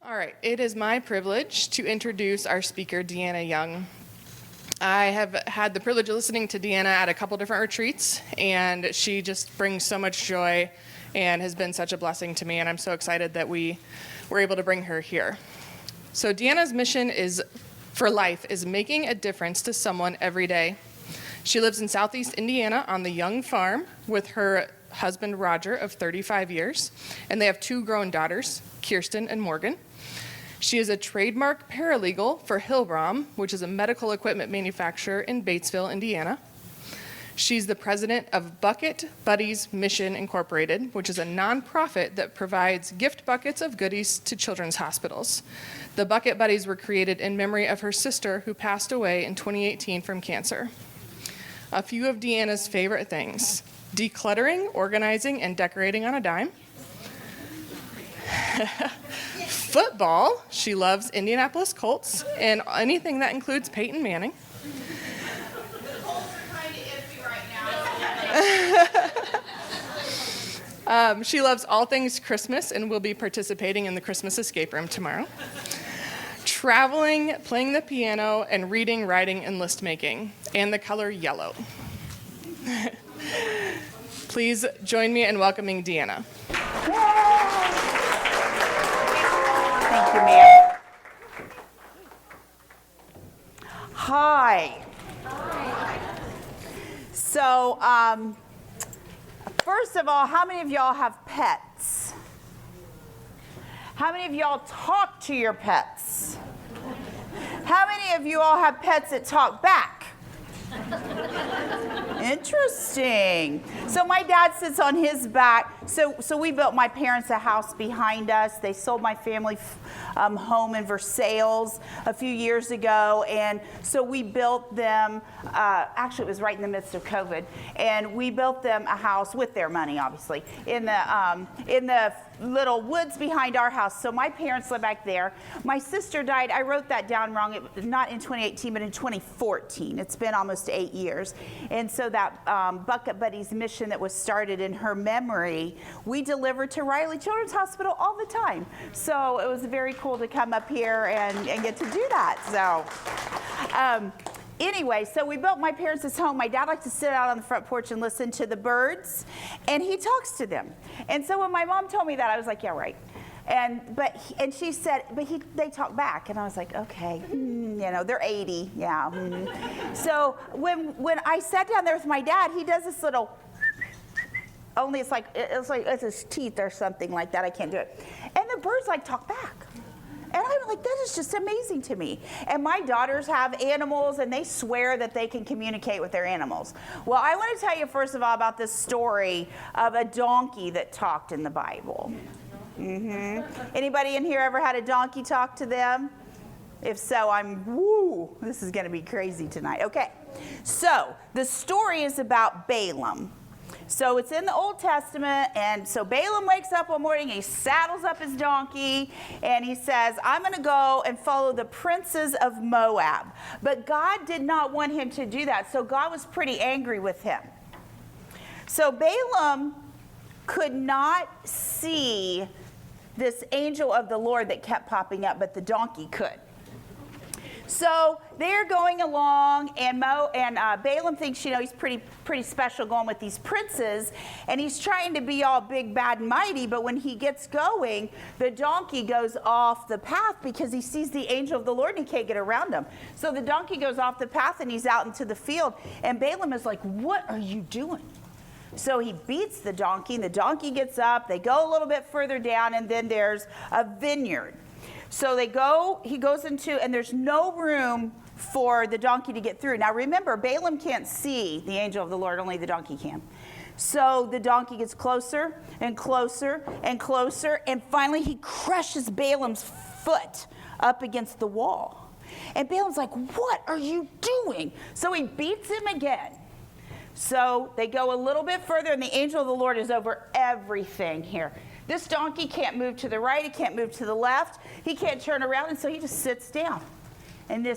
All right, it is my privilege to introduce our speaker, Deanna Young. I have had the privilege of listening to Deanna at a couple different retreats, and she just brings so much joy and has been such a blessing to me, and I'm so excited that we were able to bring her here. So Deanna's mission for life is making a difference to someone every day. She lives in Southeast Indiana on the Young farm with her husband, Roger, of 35 years, and they have 2 grown daughters, Kirsten and Morgan. She is a trademark paralegal for Hillbrom, which is a medical equipment manufacturer in Batesville, Indiana. She's the president of Bucket Buddies Mission Incorporated, which is a nonprofit that provides gift buckets of goodies to children's hospitals. The Bucket Buddies were created in memory of her sister who passed away in 2018 from cancer. A few of Deanna's favorite things: decluttering, organizing, and decorating on a dime. Football, she loves Indianapolis Colts and anything that includes Peyton Manning. The Colts are kind of iffy right now. She loves all things Christmas and will be participating in the Christmas escape room tomorrow. Traveling, playing the piano, and reading, writing, and list making, and the color yellow. Please join me in welcoming Deanna. Thank you, ma'am. Hi. So, first of all, how many of y'all have pets? How many of y'all talk to your pets? How many of you all have pets that talk back? Interesting. So my dad sits on his back. So we built my parents a house behind us. They sold my family home in Versailles a few years ago, and so we built them. Actually, it was right in the midst of COVID, and we built them a house with their money, obviously, in the little woods behind our house. So my parents live back there. My sister died. I wrote that down wrong. Not in 2018, but in 2014. It's been almost 8 years. And so that Bucket Buddies mission that was started in her memory, we delivered to Riley Children's Hospital all the time. So it was very cool to come up here and get to do that. So anyway, so we built my parents' home. My dad liked to sit out on the front porch and listen to the birds, and he talks to them. And so when my mom told me that, I was like, yeah, right. And she said, they talk back. And I was like, okay, they're 80, yeah. So when I sat down there with my dad, he does this little, only it's his teeth or something like that. I can't do it. And the birds talk back. And I'm like, that is just amazing to me. And my daughters have animals, and they swear that they can communicate with their animals. Well, I want to tell you, first of all, about this story of a donkey that talked in the Bible. Anybody in here ever had a donkey talk to them? If so, this is going to be crazy tonight. Okay, so the story is about Balaam. So it's in the Old Testament, and so Balaam wakes up one morning, he saddles up his donkey, and he says, I'm going to go and follow the princes of Moab. But God did not want him to do that, so God was pretty angry with him. So Balaam could not see this angel of the Lord that kept popping up, but the donkey could. So they're going along, and Balaam thinks, he's pretty special going with these princes, and he's trying to be all big, bad, and mighty, but when he gets going, the donkey goes off the path because he sees the angel of the Lord and he can't get around him. So the donkey goes off the path and he's out into the field, and Balaam is like, what are you doing? So he beats the donkey, and the donkey gets up, they go a little bit further down, and then there's a vineyard. So he goes into, and there's no room for the donkey to get through. Now remember, Balaam can't see the angel of the Lord, only the donkey can. So the donkey gets closer and closer and closer, and finally he crushes Balaam's foot up against the wall. And Balaam's like, what are you doing? So he beats him again. So they go a little bit further, and the angel of the Lord is over everything here. This donkey can't move to the right, he can't move to the left, he can't turn around, and so he just sits down. And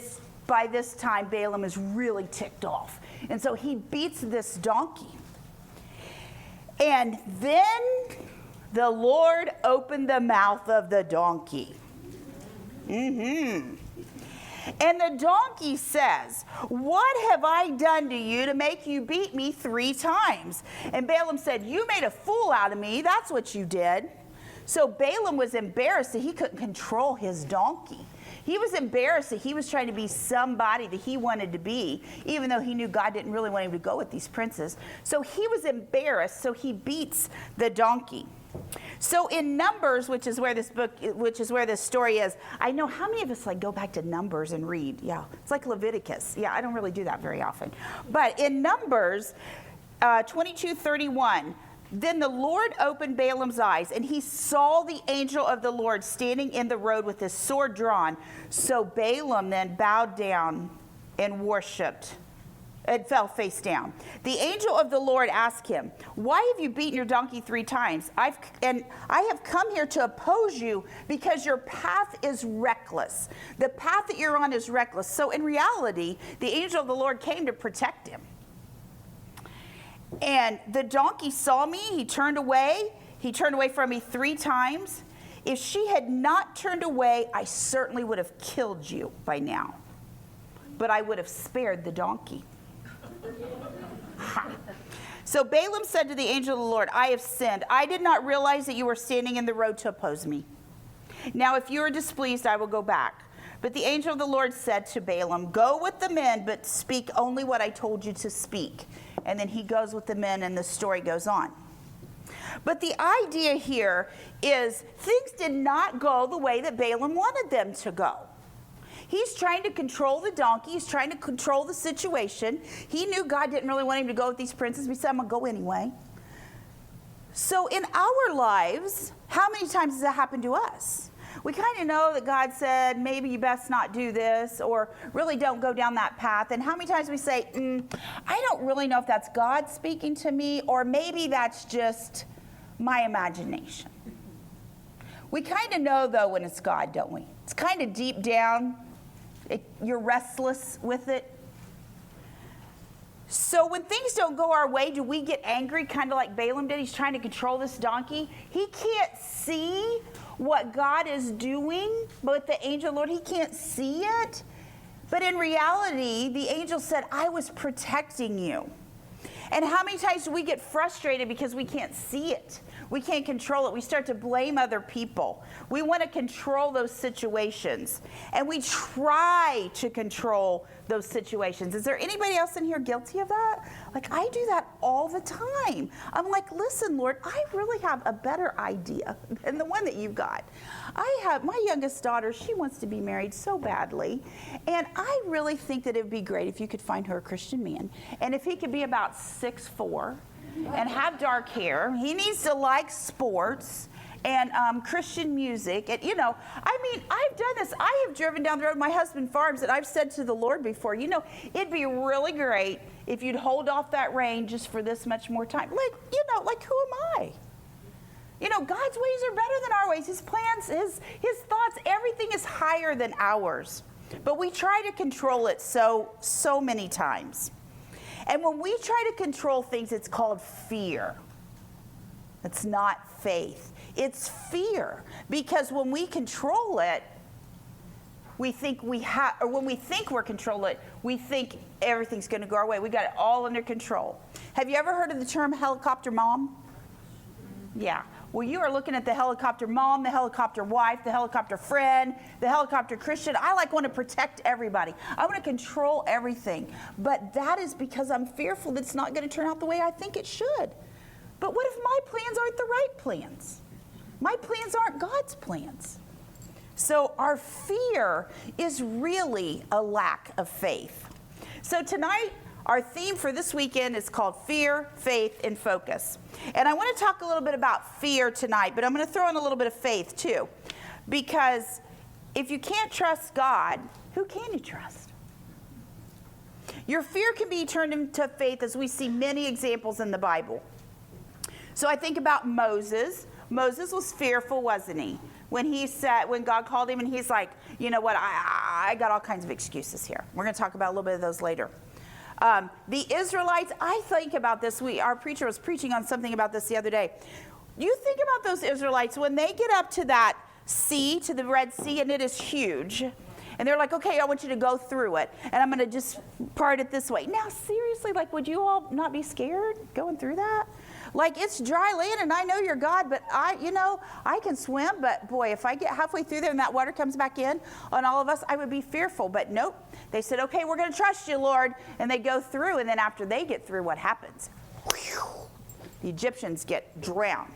by this time, Balaam is really ticked off. And so he beats this donkey. And then the Lord opened the mouth of the donkey. And the donkey says, "What have I done to you to make you beat me 3 times?" And Balaam said, "You made a fool out of me. That's what you did." So Balaam was embarrassed that he couldn't control his donkey. He was embarrassed that he was trying to be somebody that he wanted to be, even though he knew God didn't really want him to go with these princes. So he was embarrassed, so he beats the donkey. So in Numbers, which is where this story is, I know how many of us like go back to Numbers and read. Yeah, it's like Leviticus. Yeah, I don't really do that very often. But in Numbers 22:31, then the Lord opened Balaam's eyes, and he saw the angel of the Lord standing in the road with his sword drawn. So Balaam then bowed down and worshipped. It fell face down. The angel of the Lord asked him, "Why have you beaten your donkey 3 times? I have come here to oppose you because your path is reckless. The path that you're on is reckless." So in reality, the angel of the Lord came to protect him. And the donkey saw me. He turned away. He turned away from me 3 times. If she had not turned away, I certainly would have killed you by now. But I would have spared the donkey. So Balaam said to the angel of the Lord, "I have sinned. I did not realize that you were standing in the road to oppose me. Now, if you are displeased, I will go back." But the angel of the Lord said to Balaam, "Go with the men, but speak only what I told you to speak." And then he goes with the men, and the story goes on. But the idea here is things did not go the way that Balaam wanted them to go. He's trying to control the donkey. He's trying to control the situation. He knew God didn't really want him to go with these princes. He said, "I'm going to go anyway." So in our lives, how many times has that happened to us? We kind of know that God said, maybe you best not do this, or really don't go down that path. And how many times we say, I don't really know if that's God speaking to me, or maybe that's just my imagination. We kind of know, though, when it's God, don't we? It's kind of deep down. You're restless with it. So when things don't go our way, do we get angry, kind of like Balaam did? He's trying to control this donkey. He can't see what God is doing, but the angel of the Lord, he can't see it. But in reality, the angel said, "I was protecting you." And how many times do we get frustrated because we can't see it? We can't control it. We start to blame other people. We want to control those situations. And we try to control those situations. Is there anybody else in here guilty of that? Like, I do that all the time. I'm like, "Listen, Lord, I really have a better idea than the one that you've got. I have my youngest daughter, she wants to be married so badly. And I really think that it would be great if you could find her a Christian man. And if he could be about 6'4", and have dark hair. He needs to like sports and Christian music. And, I've done this. I have driven down the road. My husband farms, and I've said to the Lord before, it'd be really great if you'd hold off that rain just for this much more time. Like who am I? God's ways are better than our ways. His plans, his thoughts, everything is higher than ours. But we try to control it so many times. And when we try to control things, it's called fear. It's not faith. It's fear. Because when we control it, we think when we think we're controlling it, we think everything's going to go our way. We got it all under control. Have you ever heard of the term helicopter mom? Yeah. Well, you are looking at the helicopter mom, the helicopter wife, the helicopter friend, the helicopter Christian. I want to protect everybody. I want to control everything. But that is because I'm fearful that it's not going to turn out the way I think it should. But what if my plans aren't the right plans? My plans aren't God's plans. So our fear is really a lack of faith. So tonight, our theme for this weekend is called Fear, Faith, and Focus. And I want to talk a little bit about fear tonight, but I'm going to throw in a little bit of faith too. Because if you can't trust God, who can you trust? Your fear can be turned into faith, as we see many examples in the Bible. So I think about Moses. Moses was fearful, wasn't he? When God called him and he's like, you know what, I got all kinds of excuses here. We're going to talk about a little bit of those later. The Israelites, I think about this. Our preacher was preaching on something about this the other day. You think about those Israelites, when they get up to that sea, to the Red Sea, and it is huge. And they're like, okay, I want you to go through it. And I'm going to just part it this way. Now, seriously, like, would you all not be scared going through that? Like, it's dry land, and I know you're God, but I can swim. But, boy, if I get halfway through there and that water comes back in on all of us, I would be fearful. But, nope. They said, okay, we're going to trust you, Lord. And they go through, and then after they get through, what happens? The Egyptians get drowned.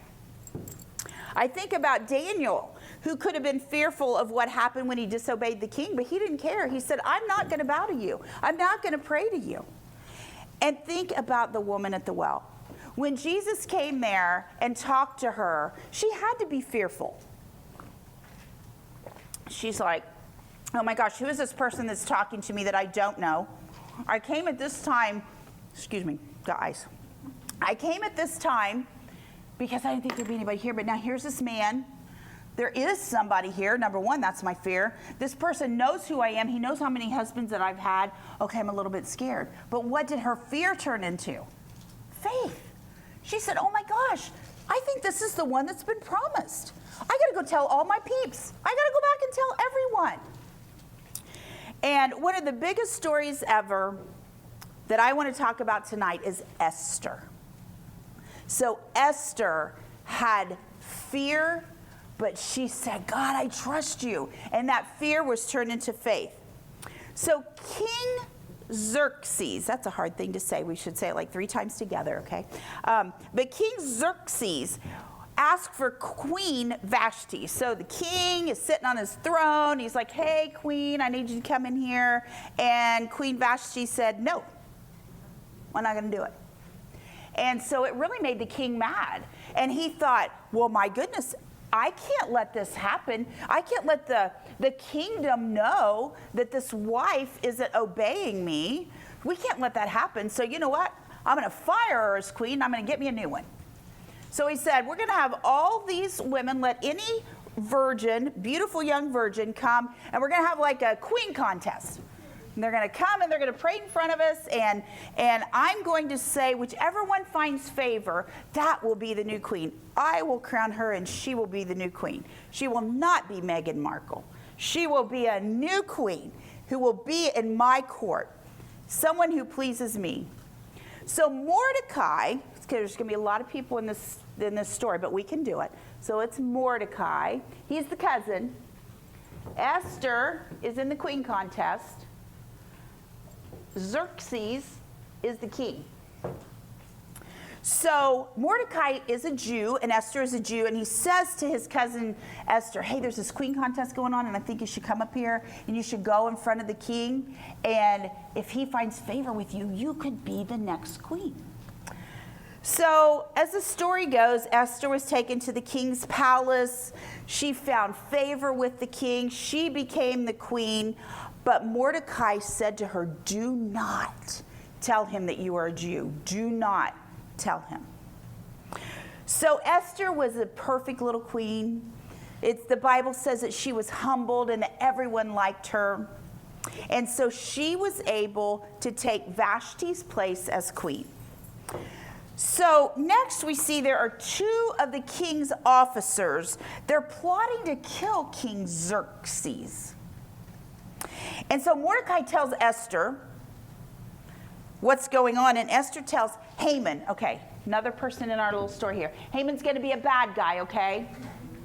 I think about Daniel, who could have been fearful of what happened when he disobeyed the king, but he didn't care. He said, I'm not going to bow to you. I'm not going to pray to you. And think about the woman at the well. When Jesus came there and talked to her, she had to be fearful. She's like, oh my gosh, who is this person that's talking to me that I don't know? I came at this time, excuse me, guys. I came at this time because I didn't think there'd be anybody here, but now here's this man. There is somebody here. Number one, that's my fear. This person knows who I am. He knows how many husbands that I've had. Okay, I'm a little bit scared. But what did her fear turn into? Faith. She said, oh my gosh, I think this is the one that's been promised. I got to go tell all my peeps. I got to go back and tell everyone. And one of the biggest stories ever that I want to talk about tonight is Esther. So Esther had fear, but she said, God, I trust you. And that fear was turned into faith. So King Xerxes, that's a hard thing to say. We should say it like 3 times together, okay? But King Xerxes asked for Queen Vashti. So the king is sitting on his throne. He's like, hey, queen, I need you to come in here. And Queen Vashti said, no, I'm not going to do it. And so it really made the king mad. And he thought, well, my goodness, I can't let this happen. I can't let the kingdom know that this wife isn't obeying me. We can't let that happen. So you know what? I'm going to fire her as queen. I'm going to get me a new one. So he said, we're going to have all these women, let any virgin, beautiful young virgin, come, and we're going to have like a queen contest. And they're going to come and they're going to pray in front of us, and I'm going to say, whichever one finds favor, that will be the new queen. I will crown her, and she will be the new queen. She will not be Meghan Markle. She will be a new queen who will be in my court, someone who pleases me. So Mordecai, there's going to be a lot of people in this story, but we can do it. So it's Mordecai. He's the cousin. Esther is in the queen contest. Xerxes is the king. So Mordecai is a Jew, and Esther is a Jew, and he says to his cousin Esther, hey, there's this queen contest going on, and I think you should come up here, and you should go in front of the king, and if he finds favor with you, you could be the next queen. So as the story goes, Esther was taken to the king's palace. She found favor with the king. She became the queen. But Mordecai said to her, do not tell him that you are a Jew. Do not tell him. So Esther was a perfect little queen. The Bible says that she was humbled and that everyone liked her. And so she was able to take Vashti's place as queen. So next we see there are 2 of the king's officers. They're plotting to kill King Xerxes. And so Mordecai tells Esther what's going on, and Esther tells Haman, okay, another person in our little story here. Haman's going to be a bad guy, okay?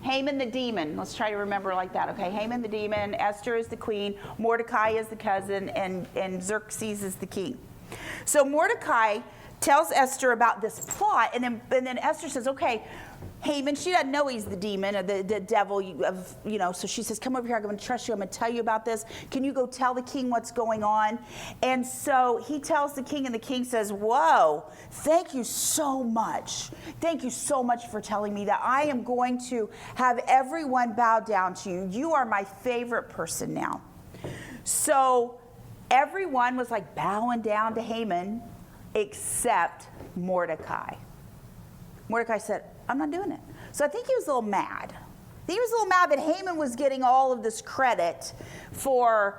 Haman the demon. Let's try to remember like that, okay? Haman the demon, Esther is the queen, Mordecai is the cousin, and Xerxes is the king. So Mordecai tells Esther about this plot, and then Esther says, okay, Haman, she doesn't know he's the demon or the devil so she says, come over here, I'm going to trust you, I'm going to tell you about this. Can you go tell the king what's going on? And so he tells the king, and the king says, whoa, thank you so much. Thank you so much for telling me that. I am going to have everyone bow down to you. You are my favorite person now. So everyone was like bowing down to Haman except Mordecai. Mordecai said, I'm not doing it. So I think he was a little mad. He was a little mad that Haman was getting all of this credit for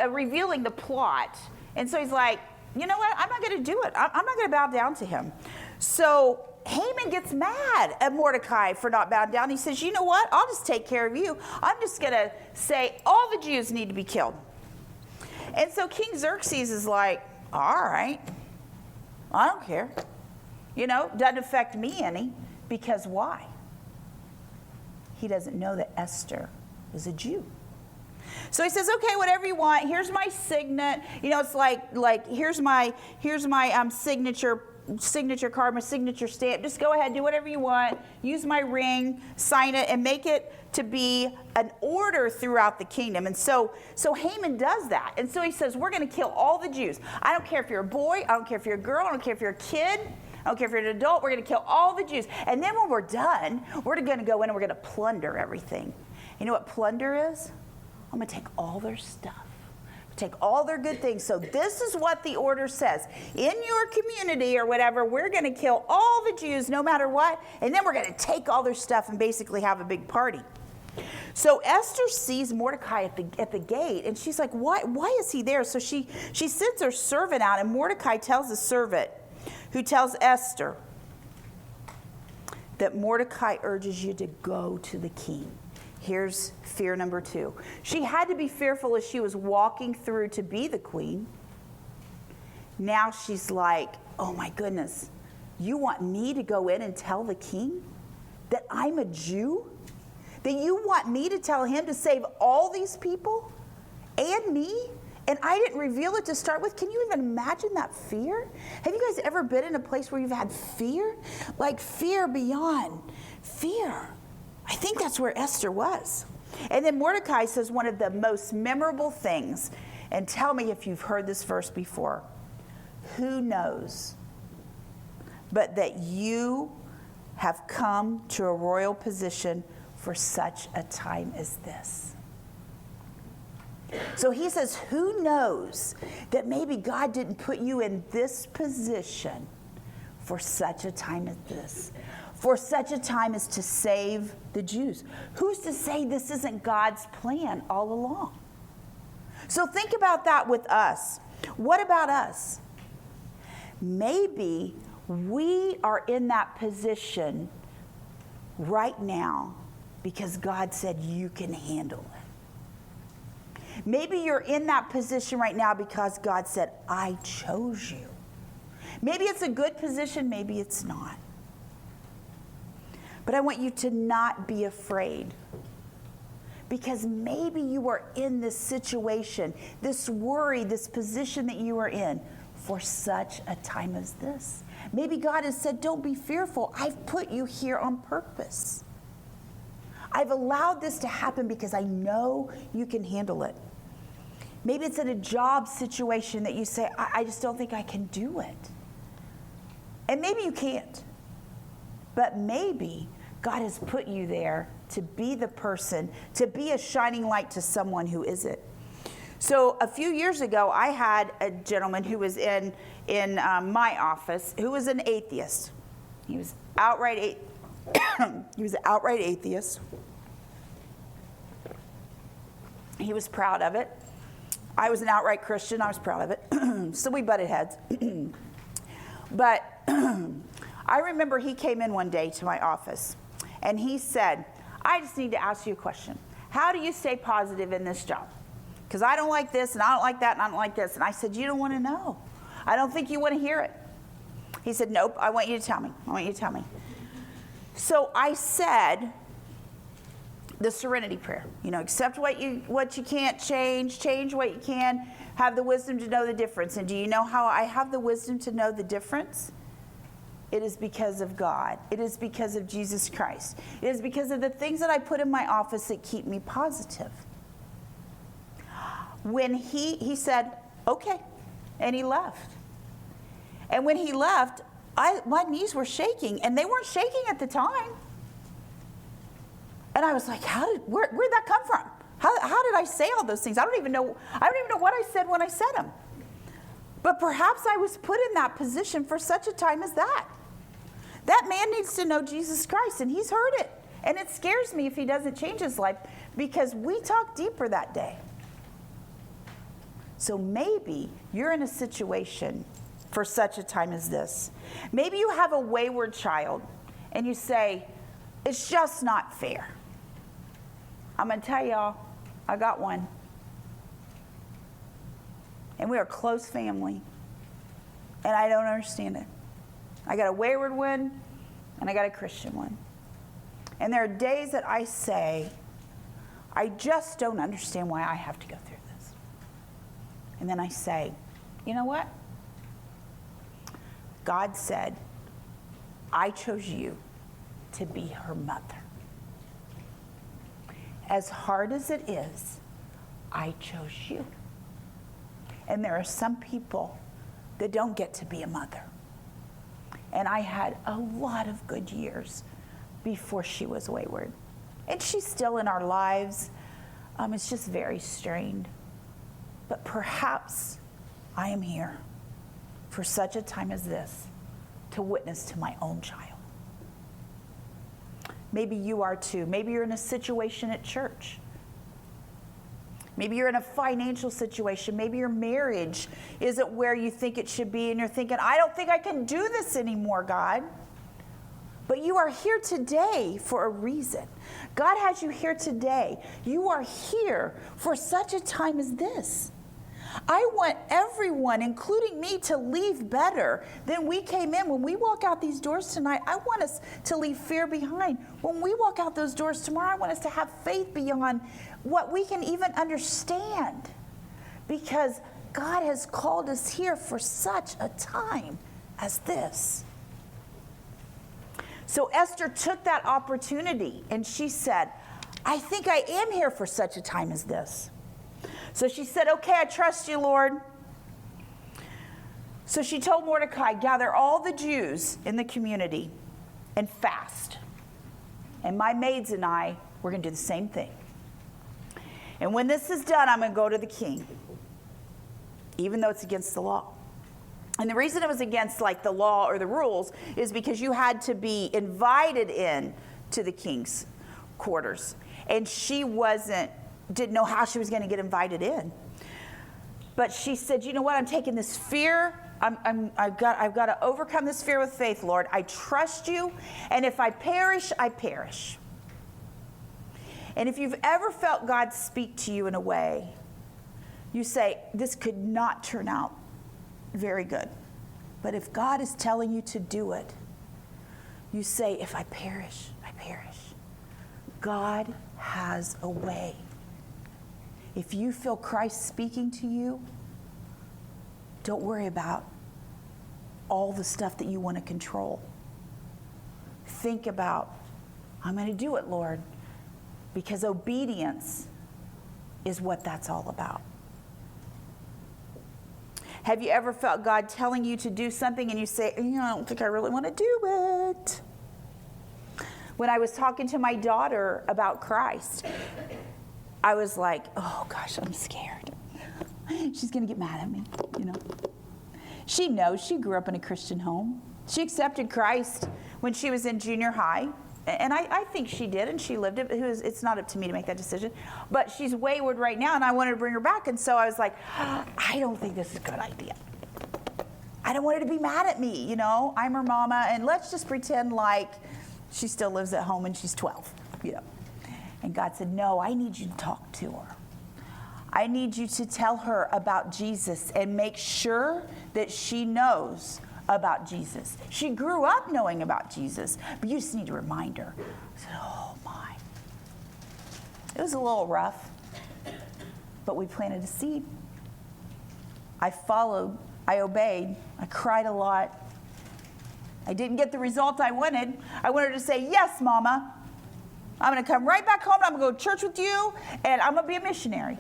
revealing the plot. And so he's like, you know what? I'm not going to do it. I'm not going to bow down to him. So Haman gets mad at Mordecai for not bowing down. He says, you know what? I'll just take care of you. I'm just going to say all the Jews need to be killed. And so King Xerxes is like, all right, I don't care. Doesn't affect me any. Because why? He doesn't know that Esther is a Jew. So he says, okay, whatever you want. Here's my signet. It's like here's my signature card, my signature stamp. Just go ahead, do whatever you want. Use my ring, sign it, and make it to be an order throughout the kingdom. And so Haman does that. And so he says, we're going to kill all the Jews. I don't care if you're a boy. I don't care if you're a girl. I don't care if you're a kid. I don't care if you're an adult. We're going to kill all the Jews. And then when we're done, we're going to go in and we're going to plunder everything. You know what plunder is? I'm going to take all their stuff. Take all their good things. So this is what the order says. In your community or whatever, we're going to kill all the Jews no matter what. And then we're going to take all their stuff and basically have a big party. So Esther sees Mordecai at the gate, and she's like, why is he there? So she sends her servant out, and Mordecai tells the servant, who tells Esther that Mordecai urges you to go to the king. Here's fear number 2. She had to be fearful as she was walking through to be the queen. Now she's like, oh my goodness, you want me to go in and tell the king that I'm a Jew? That you want me to tell him to save all these people and me? And I didn't reveal it to start with. Can you even imagine that fear? Have you guys ever been in a place where you've had fear? Like fear beyond fear. I think that's where Esther was. And then Mordecai says one of the most memorable things, and tell me if you've heard this verse before. Who knows but that you have come to a royal position for such a time as this? So he says, who knows that maybe God didn't put you in this position for such a time as this? For such a time as to save the Jews. Who's to say this isn't God's plan all along? So think about that with us. What about us? Maybe we are in that position right now because God said you can handle it. Maybe you're in that position right now because God said, I chose you. Maybe it's a good position, maybe it's not. But I want you to not be afraid. Because maybe you are in this situation, this worry, this position that you are in for such a time as this. Maybe God has said, don't be fearful. I've put you here on purpose. I've allowed this to happen because I know you can handle it. Maybe it's in a job situation that you say, I just don't think I can do it. And maybe you can't. But maybe God has put you there to be the person, to be a shining light to someone who isn't. So a few years ago, I had a gentleman who was in my office who was an atheist. He was outright he was an outright atheist. He was proud of it. I was an outright Christian. I was proud of it. So we butted heads. But I remember he came in one day to my office, and he said, I just need to ask you a question. How do you stay positive in this job? Because I don't like this, and I don't like that, and I don't like this. And I said, you don't want to know. I don't think you want to hear it. He said, nope, I want you to tell me. I want you to tell me. So I said the serenity prayer. You know, accept what you can't change, change what you can, have the wisdom to know the difference. And do you know how I have the wisdom to know the difference? It is because of God. It is because of Jesus Christ. It is because of the things that I put in my office that keep me positive. When he said, okay, and he left. And when he left, my knees were shaking, and they weren't shaking at the time. And I was like, where'd that come from? How did I say all those things? I don't even know what I said when I said them. But perhaps I was put in that position for such a time as that. That man needs to know Jesus Christ, and he's heard it. And it scares me if he doesn't change his life, because we talked deeper that day. So maybe you're in a situation for such a time as this. Maybe you have a wayward child and you say, it's just not fair. I'm going to tell y'all, I got one. And we are a close family. And I don't understand it. I got a wayward one and I got a Christian one. And there are days that I say, I just don't understand why I have to go through this. And then I say, you know what? God said, I chose you to be her mother. As hard as it is, I chose you. And there are some people that don't get to be a mother. And I had a lot of good years before she was wayward. And she's still in our lives. It's just very strained. But perhaps I am here for such a time as this to witness to my own child. Maybe you are too. Maybe you're in a situation at church. Maybe you're in a financial situation. Maybe your marriage isn't where you think it should be, and you're thinking, I don't think I can do this anymore, God. But you are here today for a reason. God has you here today. You are here for such a time as this. I want everyone, including me, to leave better than we came in. When we walk out these doors tonight, I want us to leave fear behind. When we walk out those doors tomorrow, I want us to have faith beyond what we can even understand. Because God has called us here for such a time as this. So Esther took that opportunity and she said, I think I am here for such a time as this. So she said, okay, I trust you, Lord. So she told Mordecai, gather all the Jews in the community and fast. And my maids and I, we're going to do the same thing. And when this is done, I'm going to go to the king, even though it's against the law. And the reason it was against like the law or the rules is because you had to be invited in to the king's quarters. And she didn't know how she was going to get invited in. But she said, you know what, I'm taking this fear. I've got to overcome this fear with faith, Lord. I trust you. And if I perish, I perish. And if you've ever felt God speak to you in a way, you say, this could not turn out very good. But if God is telling you to do it, you say, if I perish, I perish. God has a way. If you feel Christ speaking to you, don't worry about all the stuff that you want to control. Think about, I'm going to do it, Lord, because obedience is what that's all about. Have you ever felt God telling you to do something and you say, I don't think I really want to do it? When I was talking to my daughter about Christ, I was like, oh gosh, I'm scared. She's going to get mad at me, She knows she grew up in a Christian home. She accepted Christ when she was in junior high. And I think she did, and she lived it. It's not up to me to make that decision. But she's wayward right now, and I wanted to bring her back. And so I was like, I don't think this is a good idea. I don't want her to be mad at me, I'm her mama, and let's just pretend like she still lives at home and she's 12, And God said, no, I need you to talk to her. I need you to tell her about Jesus and make sure that she knows about Jesus. She grew up knowing about Jesus, but you just need to remind her. I said, oh my. It was a little rough, but we planted a seed. I followed, I obeyed, I cried a lot. I didn't get the result I wanted. I wanted her to say, yes, Mama. I'm going to come right back home, and I'm going to go to church with you, and I'm going to be a missionary.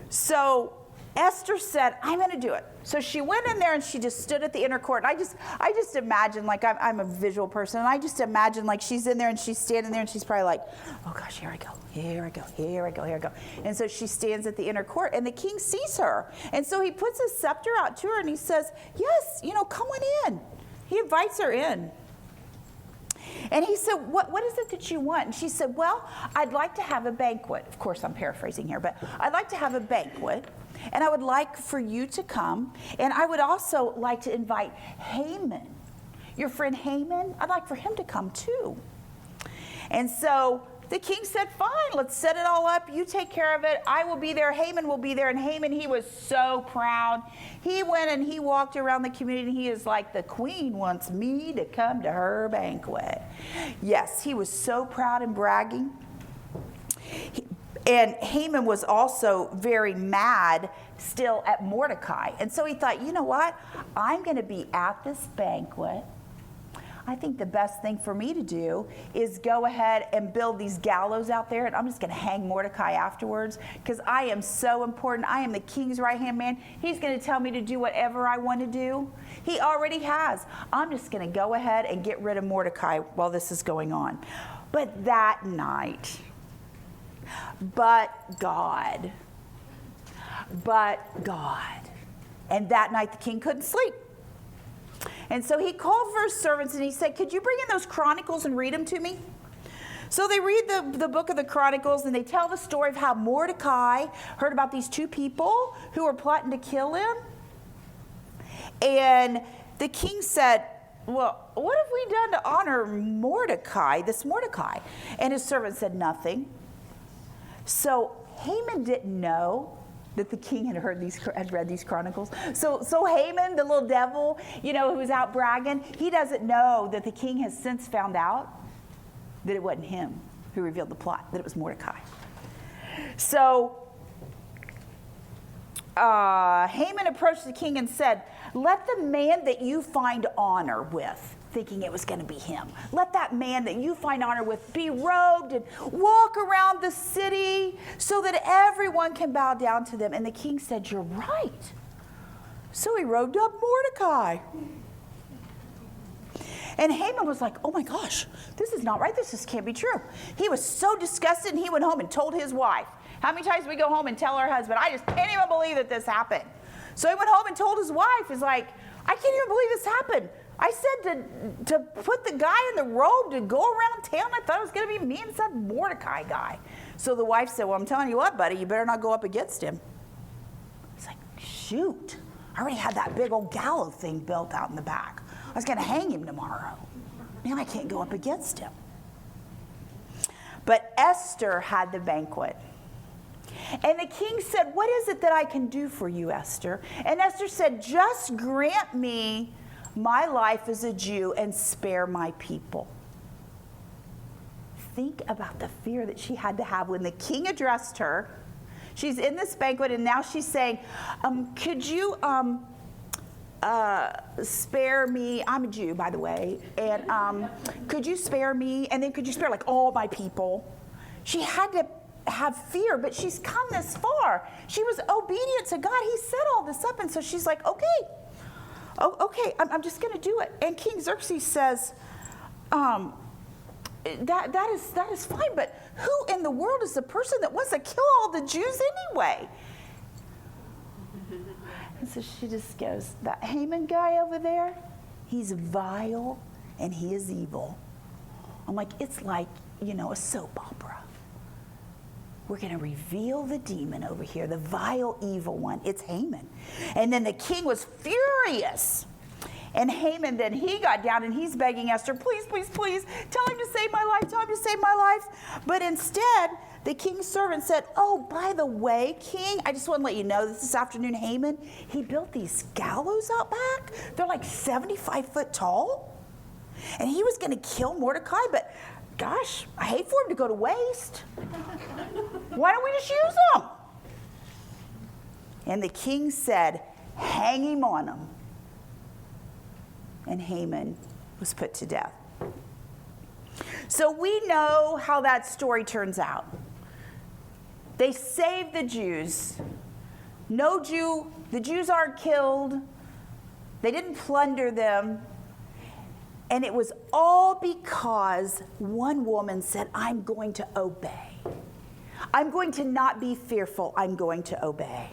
So Esther said, I'm going to do it. So she went in there and she just stood at the inner court. And I just imagine, like I'm a visual person, and I just imagine like she's in there and she's standing there and she's probably like, oh gosh, here I go, here I go, here I go, here I go. And so she stands at the inner court and the king sees her. And so he puts his scepter out to her and he says, yes, come on in. He invites her in. And he said, what is it that you want? And she said, well, I'd like to have a banquet. Of course, I'm paraphrasing here, but I'd like to have a banquet. And I would like for you to come. And I would also like to invite Haman, your friend Haman. I'd like for him to come too. And so the king said, fine, let's set it all up. You take care of it. I will be there. Haman will be there. And Haman, he was so proud. He went and he walked around the community. And he is like, the queen wants me to come to her banquet. Yes, he was so proud and bragging. And Haman was also very mad still at Mordecai. And so he thought, you know what? I'm going to be at this banquet. I think the best thing for me to do is go ahead and build these gallows out there, and I'm just going to hang Mordecai afterwards because I am so important. I am the king's right-hand man. He's going to tell me to do whatever I want to do. He already has. I'm just going to go ahead and get rid of Mordecai while this is going on. But that night, but God. And that night the king couldn't sleep. And so he called for his servants and he said, could you bring in those chronicles and read them to me? So they read the book of the Chronicles and they tell the story of how Mordecai heard about these two people who were plotting to kill him. And the king said, well, what have we done to honor Mordecai, this Mordecai? And his servant said, nothing. So Haman didn't know that the king had read these chronicles. So Haman, the little devil, who was out bragging, he doesn't know that the king has since found out that it wasn't him who revealed the plot, that it was Mordecai. So Haman approached the king and said, let the man that you find honor with, thinking it was going to be him, let that man that you find honor with be robed and walk around the city so that everyone can bow down to them. And the king said, you're right. So he robed up Mordecai. And Haman was like, oh my gosh, this is not right. This just can't be true. He was so disgusted and he went home and told his wife. How many times do we go home and tell our husband, I just can't even believe that this happened. So he went home and told his wife, he's like, I can't even believe this happened. I said to put the guy in the robe to go around town. I thought it was going to be me and some Mordecai guy. So the wife said, well, I'm telling you what, buddy, you better not go up against him. It's like, shoot. I already had that big old gallows thing built out in the back. I was going to hang him tomorrow. Now I can't go up against him. But Esther had the banquet. And the king said, what is it that I can do for you, Esther? And Esther said, just grant me my life as a Jew and spare my people. Think about the fear that she had to have when the king addressed her. She's in this banquet and now she's saying, could you spare me? I'm a Jew, by the way. And could you spare me? And then could you spare like all my people? She had to have fear, but she's come this far. She was obedient to God. He set all this up. And so she's like, okay. Oh, okay, I'm just going to do it. And King Xerxes says, that is fine, but who in the world is the person that wants to kill all the Jews anyway? And so she just goes, that Haman guy over there, he's vile and he is evil. I'm like, it's like, a soap opera. We're going to reveal the demon over here, the vile, evil one. It's Haman. And then the king was furious. And Haman, then he got down and he's begging Esther, please, please, please, tell him to save my life, tell him to save my life. But instead, the king's servant said, oh, by the way, king, I just want to let you know this afternoon, Haman, he built these gallows out back. They're like 75 foot tall. And he was going to kill Mordecai, but gosh, I hate for him to go to waste. Why don't we just use them? And the king said, hang him on them. And Haman was put to death. So we know how that story turns out. They saved the Jews. The Jews aren't killed. They didn't plunder them. And it was all because one woman said, I'm going to obey. I'm going to not be fearful. I'm going to obey.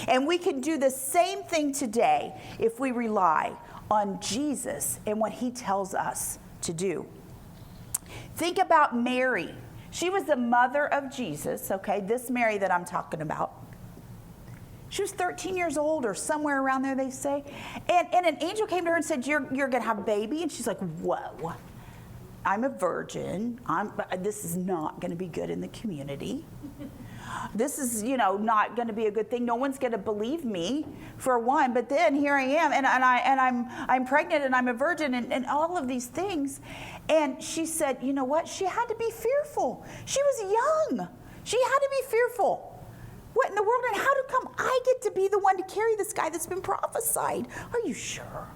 And we can do the same thing today if we rely on Jesus and what he tells us to do. Think about Mary. She was the mother of Jesus, okay? This Mary that I'm talking about. She was 13 years old or somewhere around there, they say. And an angel came to her and said, you're going to have a baby? And she's like, whoa, I'm a virgin. This is not going to be good in the community. This is, not going to be a good thing. No one's going to believe me, for one. But then here I am, and I'm pregnant, and I'm a virgin, and all of these things. And she said, you know what? She had to be fearful. She was young. She had to be fearful. What in the world? And how come I get to be the one to carry this guy that's been prophesied? Are you sure?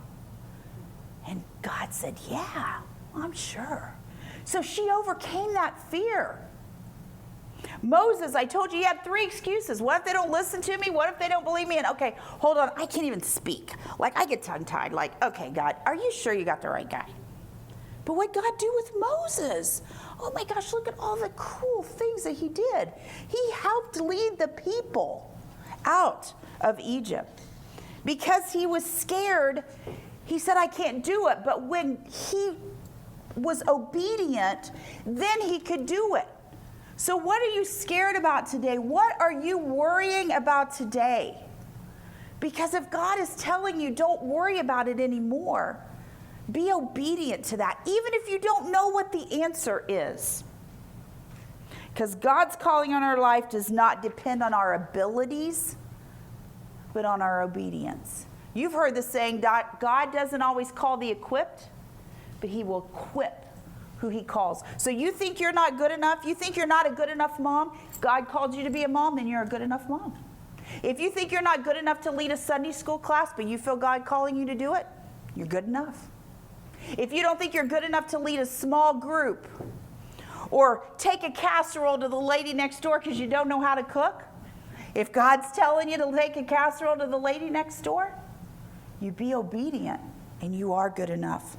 And God said, yeah, I'm sure. So she overcame that fear. Moses, I told you he had 3 excuses. What if they don't listen to me? What if they don't believe me? And okay, hold on, I can't even speak. Like, I get tongue-tied. Like, okay, God, are you sure you got the right guy? But what did God do with Moses? Oh my gosh, look at all the cool things that he did. He helped lead the people out of Egypt. Because he was scared, he said, I can't do it. But when he was obedient, then he could do it. So what are you scared about today? What are you worrying about today? Because if God is telling you, don't worry about it anymore, be obedient to that, even if you don't know what the answer is. Because God's calling on our life does not depend on our abilities, but on our obedience. You've heard the saying, God doesn't always call the equipped, but he will equip who he calls. So you think you're not good enough? You think you're not a good enough mom? If God called you to be a mom, then you're a good enough mom. If you think you're not good enough to lead a Sunday school class, but you feel God calling you to do it, you're good enough. If you don't think you're good enough to lead a small group or take a casserole to the lady next door because you don't know how to cook, if God's telling you to take a casserole to the lady next door, you be obedient and you are good enough.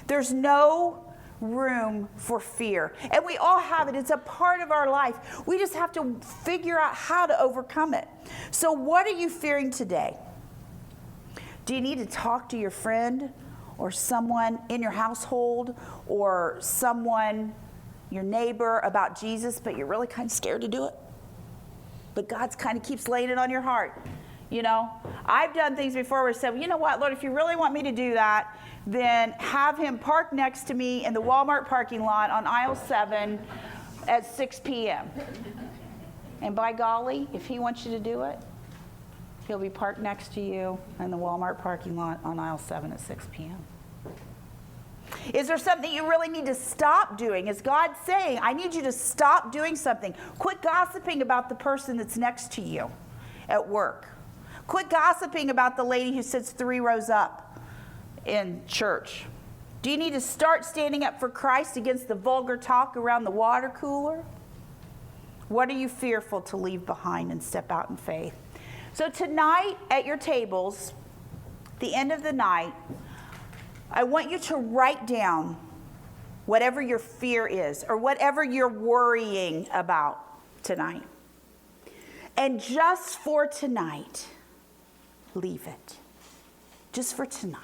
There's no room for fear. And we all have it. It's a part of our life. We just have to figure out how to overcome it. So what are you fearing today? Do you need to talk to your friend or someone in your household or someone, your neighbor, about Jesus, but you're really kind of scared to do it? But God's kind of keeps laying it on your heart. I've done things before where I said, well, you know what, Lord, if you really want me to do that, then have him park next to me in the Walmart parking lot on aisle 7 at 6 p.m. And by golly, if he wants you to do it, he'll be parked next to you in the Walmart parking lot on aisle 7 at 6 p.m. Is there something you really need to stop doing? Is God saying, I need you to stop doing something? Quit gossiping about the person that's next to you at work. Quit gossiping about the lady who sits 3 rows up in church. Do you need to start standing up for Christ against the vulgar talk around the water cooler? What are you fearful to leave behind and step out in faith? So tonight at your tables, the end of the night, I want you to write down whatever your fear is or whatever you're worrying about tonight. And just for tonight, leave it. Just for tonight.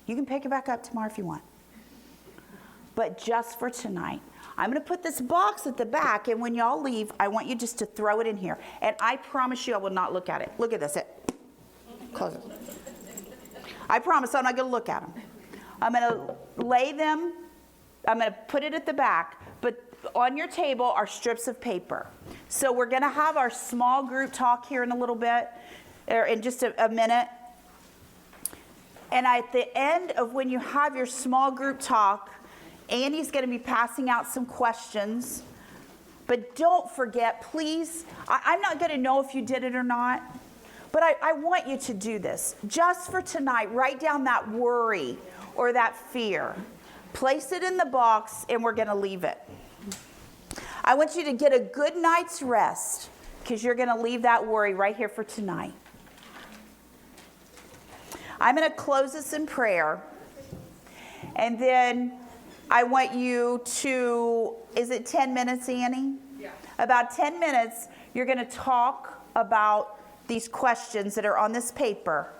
You can pick it back up tomorrow if you want. But just for tonight. I'm going to put this box at the back, and when y'all leave, I want you just to throw it in here. And I promise you I will not look at it. Look at this. Close it. I promise I'm not going to look at them. I'm going to lay them, I'm going to put it at the back, but on your table are strips of paper. So we're going to have our small group talk here in a little bit, or in just a minute. And at the end of when you have your small group talk, Andy's going to be passing out some questions. But don't forget, please, I'm not going to know if you did it or not, but I want you to do this. Just for tonight, write down that worry or that fear. Place it in the box, and we're going to leave it. I want you to get a good night's rest, because you're going to leave that worry right here for tonight. I'm going to close this in prayer, and then I want you to, is it 10 minutes, Annie? Yeah. About 10 minutes, you're going to talk about these questions that are on this paper.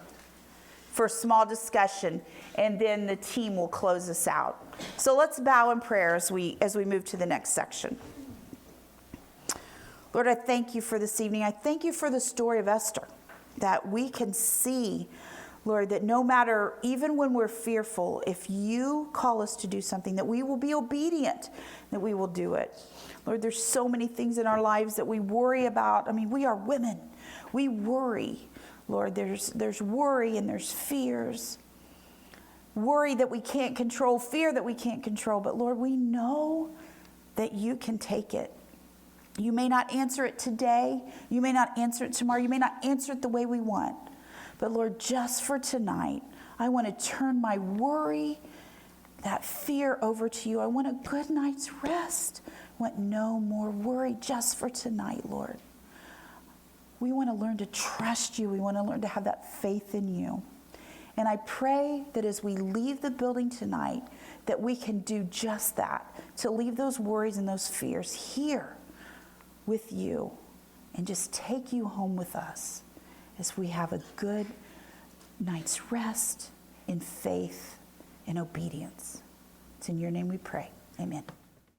for a small discussion, and then the team will close us out. So let's bow in prayer as we move to the next section. Lord, I thank you for this evening. I thank you for the story of Esther, that we can see, Lord, that no matter, even when we're fearful, if you call us to do something, that we will be obedient, that we will do it. Lord, there's so many things in our lives that we worry about. I mean, we are women. We worry. Lord, there's worry and there's fears. Worry that we can't control, fear that we can't control. But Lord, we know that you can take it. You may not answer it today. You may not answer it tomorrow. You may not answer it the way we want. But Lord, just for tonight, I want to turn my worry, that fear over to you. I want a good night's rest. I want no more worry just for tonight, Lord. We want to learn to trust you. We want to learn to have that faith in you. And I pray that as we leave the building tonight, that we can do just that, to leave those worries and those fears here with you and just take you home with us as we have a good night's rest in faith and obedience. It's in your name we pray. Amen.